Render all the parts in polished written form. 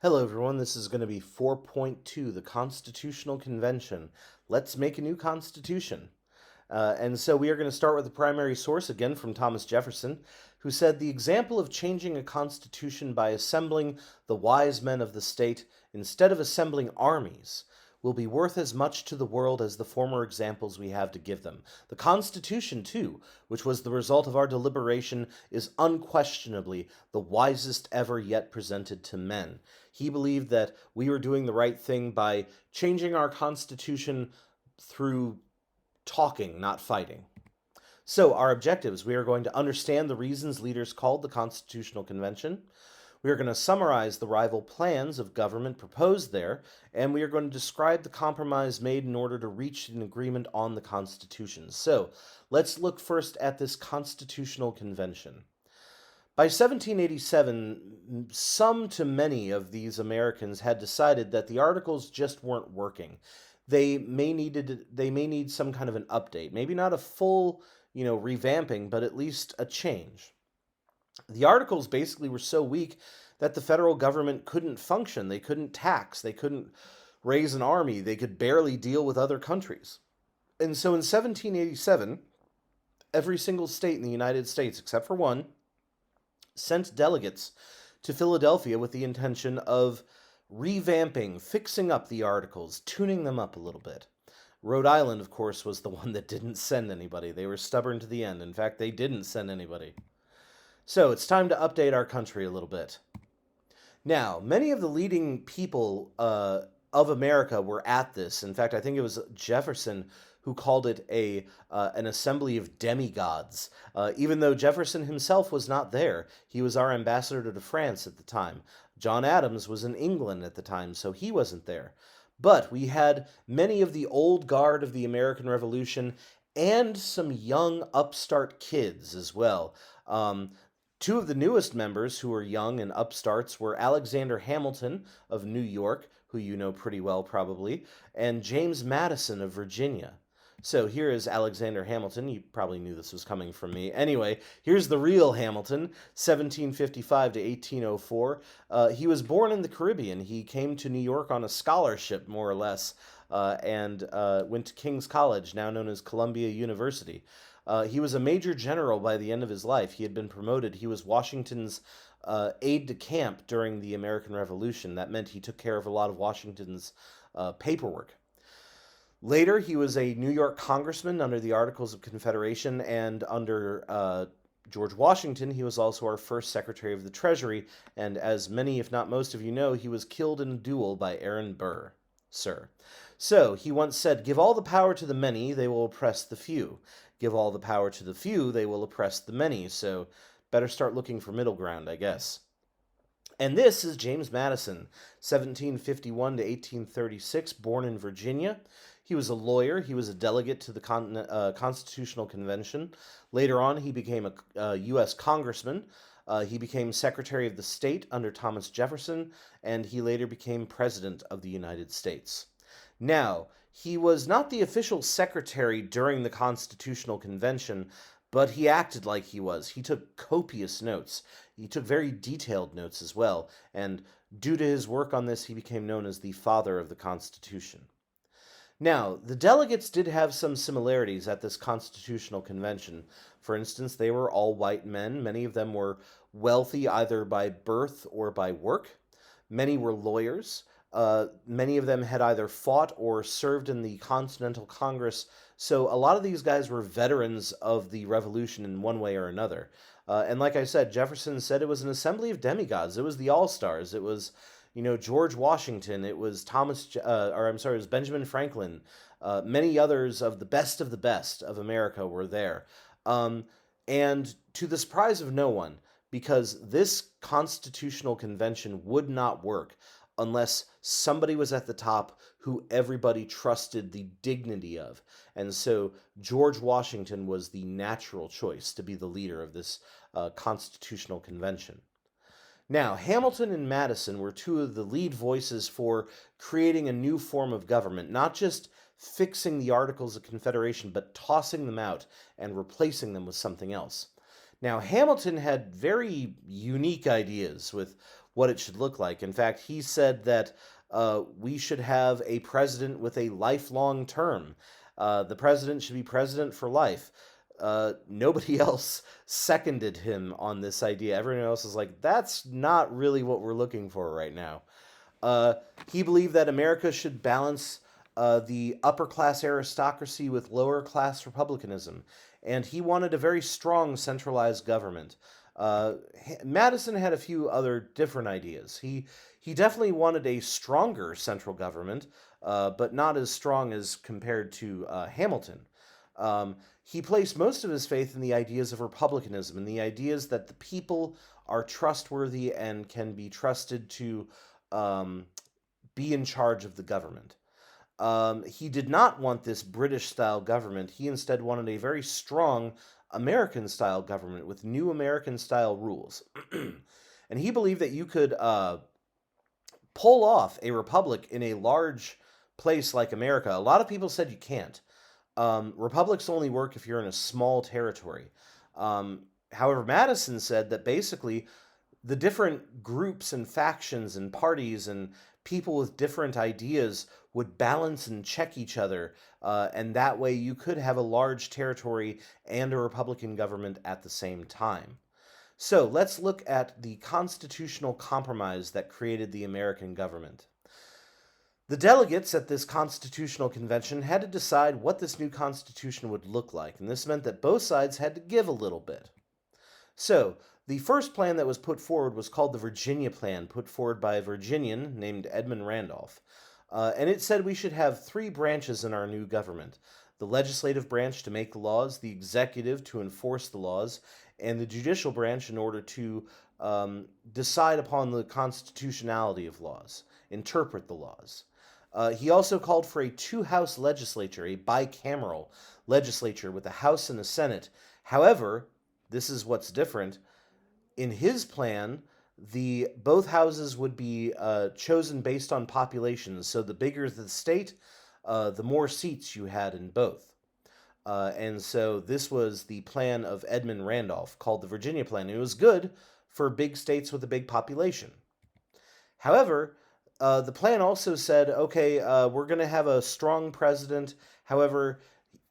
Hello, everyone. This is going to be 4.2, the Constitutional Convention. Let's make a new constitution. And so we are going to start with the primary source, again from Thomas Jefferson, who said the example of changing a constitution by assembling the wise men of the state instead of assembling armies will be worth as much to the world as the former examples we have to give them. The Constitution, too, which was the result of our deliberation, is unquestionably the wisest ever yet presented to men. He believed that we were doing the right thing by changing our Constitution through talking, not fighting. So, our objectives: we are going to understand the reasons leaders called the Constitutional Convention. We are going to summarize the rival plans of government proposed there, and we are going to describe the compromise made in order to reach an agreement on the Constitution. So, let's look first at this Constitutional Convention. By 1787, some to many of these Americans had decided that the articles just weren't working. They may need some kind of an update, maybe not a full, revamping, but at least a change. The articles basically were so weak that the federal government couldn't function. They couldn't tax, they couldn't raise an army, they could barely deal with other countries. And so in 1787, every single state in the United States, except for one, sent delegates to Philadelphia with the intention of revamping, fixing up the articles, tuning them up a little bit. Rhode Island, of course, was the one that didn't send anybody. They were stubborn to the end. In fact, they didn't send anybody. So it's time to update our country a little bit. Now, many of the leading people of America were at this. In fact, I think it was Jefferson who called it an assembly of demigods. Even though Jefferson himself was not there, he was our ambassador to France at the time. John Adams was in England at the time, so he wasn't there. But we had many of the old guard of the American Revolution and some young upstart kids as well. Two of the newest members who were young and upstarts were Alexander Hamilton of New York, who you know pretty well probably, and James Madison of Virginia. So here is Alexander Hamilton. You probably knew this was coming from me. Anyway, here's the real Hamilton, 1755 to 1804. He was born in the Caribbean. He came to New York on a scholarship, more or less, and went to King's College, now known as Columbia University. He was a major general by the end of his life. He had been promoted. He was Washington's aide de camp during the American Revolution. That meant he took care of a lot of Washington's paperwork. Later, he was a New York congressman under the Articles of Confederation, and under George Washington, he was also our first Secretary of the Treasury, and as many, if not most of you know, he was killed in a duel by Aaron Burr, sir. So, he once said, "Give all the power to the many, they will oppress the few. Give all the power to the few, they will oppress the many." So, better start looking for middle ground, I guess. And this is James Madison, 1751 to 1836, born in Virginia. He was a lawyer. He was a delegate to the Constitutional Convention. Later on, he became a U.S. congressman. He became Secretary of the State under Thomas Jefferson, and he later became President of the United States. Now, he was not the official secretary during the Constitutional Convention, but he acted like he was. He took copious notes. He took very detailed notes as well, and due to his work on this, he became known as the father of the Constitution. Now, the delegates did have some similarities at this Constitutional Convention. For instance, they were all white men. Many of them were wealthy either by birth or by work. Many were lawyers. Many of them had either fought or served in the Continental Congress, so a lot of these guys were veterans of the Revolution in one way or another. And like I said, Jefferson said it was an assembly of demigods. It was the All-Stars. It was, George Washington. It was it was Benjamin Franklin. Many others of the best of America were there. And to the surprise of no one, because this Constitutional Convention would not work unless somebody was at the top who everybody trusted the dignity of. And so George Washington was the natural choice to be the leader of this Constitutional Convention. Now, Hamilton and Madison were two of the lead voices for creating a new form of government, not just fixing the Articles of Confederation, but tossing them out and replacing them with something else. Now, Hamilton had very unique ideas with what it should look like. In fact, he said that we should have a president with a lifelong term. The president should be president for life. Nobody else seconded him on this idea. Everyone else is like, that's not really what we're looking for right now. Uh, he believed that America should balance the upper class aristocracy with lower class republicanism, and he wanted a very strong centralized government. Madison had a few other different ideas. He definitely wanted a stronger central government, but not as strong as compared to Hamilton. He placed most of his faith in the ideas of republicanism and the ideas that the people are trustworthy and can be trusted to um, be in charge of the government. He did not want this British style government. He instead wanted a very strong American style government with new American style rules. And he believed that you could pull off a republic in a large place like America. A lot of people said you can't. Republics only work if you're in a small territory. However, Madison said that basically the different groups and factions and parties and people with different ideas would balance and check each other, and that way you could have a large territory and a Republican government at the same time. So let's look at the constitutional compromise that created the American government. The delegates at this constitutional convention had to decide what this new constitution would look like, and this meant that both sides had to give a little bit. So, the first plan that was put forward was called the Virginia Plan, put forward by a Virginian named Edmund Randolph. And it said we should have three branches in our new government: the legislative branch to make the laws, the executive to enforce the laws, and the judicial branch in order to decide upon the constitutionality of laws, interpret the laws. He also called for a two-house legislature, a bicameral legislature with a House and a Senate. However, this is what's different. In his plan, the both houses would be chosen based on populations. So the bigger the state, the more seats you had in both. And so this was the plan of Edmund Randolph, called the Virginia Plan. It was good for big states with a big population. However, the plan also said, okay, we're going to have a strong president. However,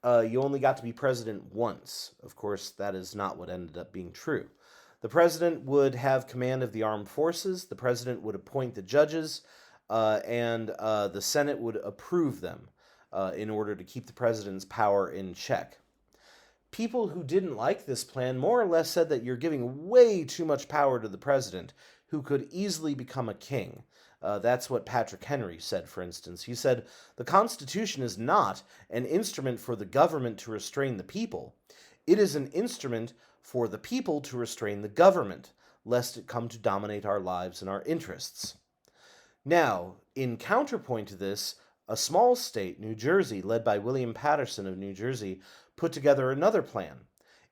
you only got to be president once. Of course, that is not what ended up being true. The president would have command of the armed forces, the president would appoint the judges, and the Senate would approve them in order to keep the president's power in check. People who didn't like this plan more or less said that you're giving way too much power to the president, who could easily become a king. That's what Patrick Henry said, for instance. He said, the Constitution is not an instrument for the government to restrain the people. It is an instrument for the people to restrain the government, lest it come to dominate our lives and our interests. Now, in counterpoint to this, a small state, New Jersey, led by William Paterson of New Jersey, put together another plan.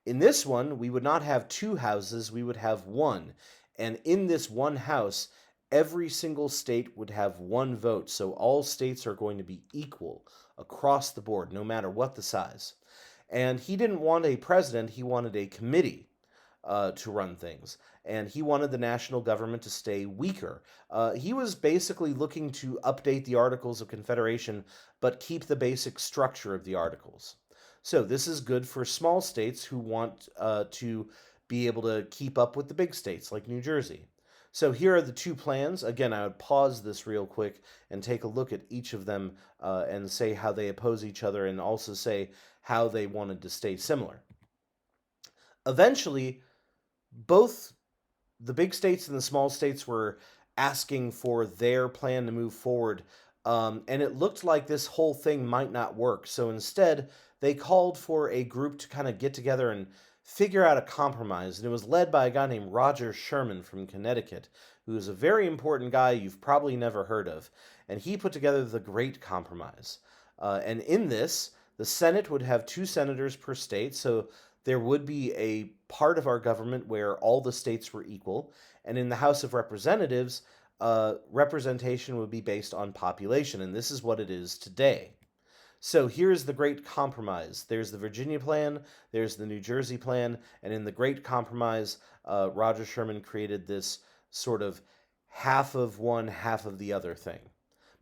In this one, we would not have two houses, we would have one. And in this one house, every single state would have one vote. So all states are going to be equal across the board, no matter what the size. And he didn't want a president, he wanted a committee to run things. And he wanted the national government to stay weaker. He was basically looking to update the Articles of Confederation, but keep the basic structure of the Articles. So this is good for small states who want to be able to keep up with the big states like New Jersey. So here are the two plans. Again, I would pause this real quick and take a look at each of them and say how they oppose each other, and also say how they wanted to stay similar. Eventually, both the big states and the small states were asking for their plan to move forward, and it looked like this whole thing might not work. So instead, they called for a group to kind of get together and figure out a compromise, and it was led by a guy named Roger Sherman from Connecticut, who is a very important guy you've probably never heard of, and he put together the Great Compromise. And in this, the Senate would have 2 senators per state, so there would be a part of our government where all the states were equal, and in the House of Representatives, representation would be based on population, and this is what it is today. So here's the Great Compromise. There's the Virginia Plan, there's the New Jersey Plan, and in the Great Compromise, Roger Sherman created this sort of half of one, half of the other thing.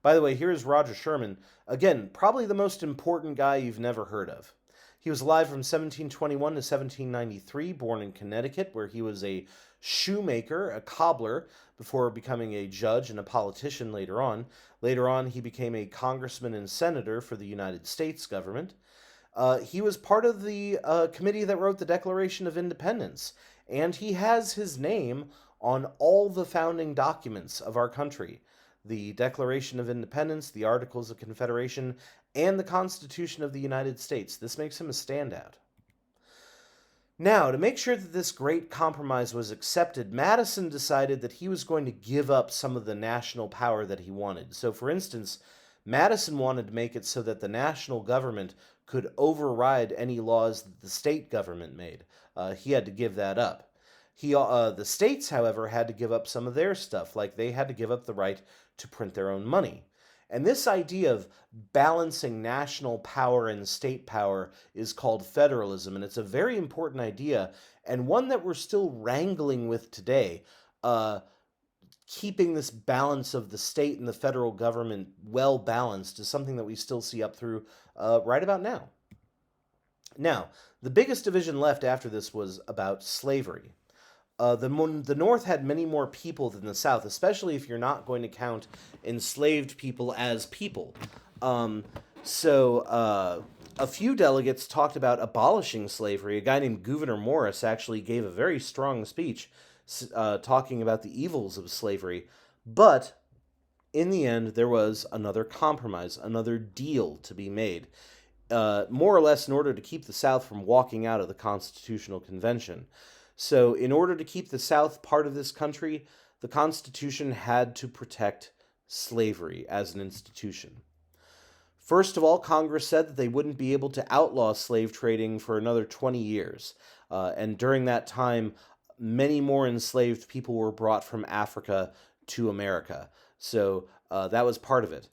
By the way, here's Roger Sherman. Again, probably the most important guy you've never heard of. He was alive from 1721 to 1793, born in Connecticut, where he was a shoemaker, a cobbler, before becoming a judge and a politician later on. Later on, he became a congressman and senator for the United States government. He was part of the committee that wrote the Declaration of Independence, and he has his name on all the founding documents of our country: the Declaration of Independence, the Articles of Confederation, and the Constitution of the United States. This makes him a standout. Now, to make sure that this great compromise was accepted, Madison decided that he was going to give up some of the national power that he wanted. So, for instance, Madison wanted to make it so that the national government could override any laws that the state government made. He had to give that up. The states, however, had to give up some of their stuff, like they had to give up the right to print their own money. And this idea of balancing national power and state power is called federalism, and it's a very important idea, and one that we're still wrangling with today. Keeping this balance of the state and the federal government well balanced is something that we still see up through right about now. Now, the biggest division left after this was about slavery. The North had many more people than the South, especially if you're not going to count enslaved people as people. So a few delegates talked about abolishing slavery. A guy named Gouverneur Morris actually gave a very strong speech talking about the evils of slavery. But in the end, there was another compromise, another deal to be made, more or less in order to keep the South from walking out of the Constitutional Convention. So, in order to keep the South part of this country, the Constitution had to protect slavery as an institution. First of all, Congress said that they wouldn't be able to outlaw slave trading for another 20 years. And during that time, many more enslaved people were brought from Africa to America. So, that was part of it.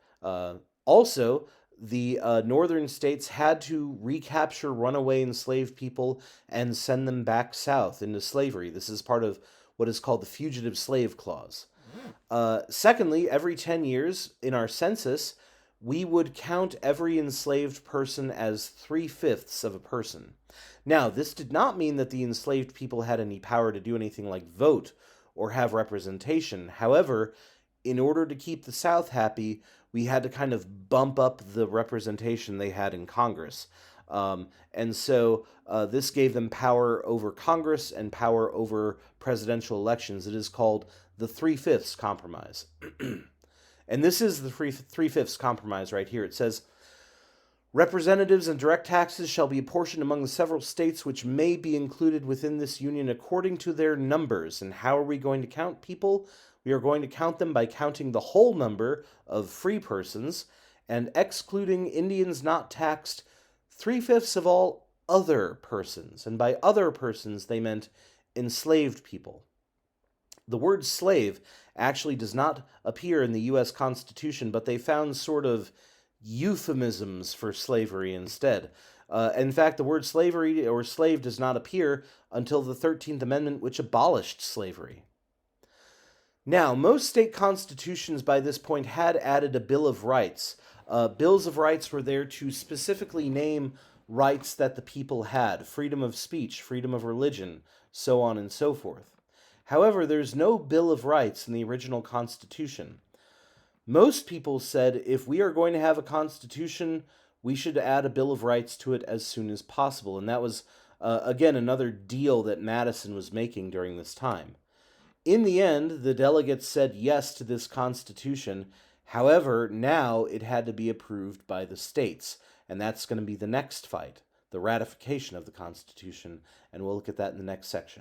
Also, the northern states had to recapture runaway enslaved people and send them back south into slavery. This is part of what is called the Fugitive Slave Clause. Secondly, every 10 years in our census, we would count every enslaved person as 3/5 of a person. Now, this did not mean that the enslaved people had any power to do anything like vote or have representation. However, in order to keep the South happy, we had to kind of bump up the representation they had in Congress. And so this gave them power over Congress and power over presidential elections. It is called the 3/5 Compromise. And this is the 3/5 Compromise right here. It says, representatives and direct taxes shall be apportioned among the several states which may be included within this union according to their numbers. And how are we going to count people? We are going to count them by counting the whole number of free persons and excluding Indians not taxed 3/5 of all other persons. And by other persons, they meant enslaved people. The word slave actually does not appear in the U.S. Constitution, but they found sort of euphemisms for slavery instead. In fact, the word slavery or slave does not appear until the 13th Amendment, which abolished slavery. Now, most state constitutions by this point had added a Bill of Rights. Bills of Rights were there to specifically name rights that the people had: freedom of speech, freedom of religion, so on and so forth. However, there's no Bill of Rights in the original Constitution. Most people said if we are going to have a Constitution, we should add a Bill of Rights to it as soon as possible. And that was, again, another deal that Madison was making during this time. In the end, the delegates said yes to this Constitution. However, now it had to be approved by the states. And that's going to be the next fight, the ratification of the Constitution. And we'll look at that in the next section.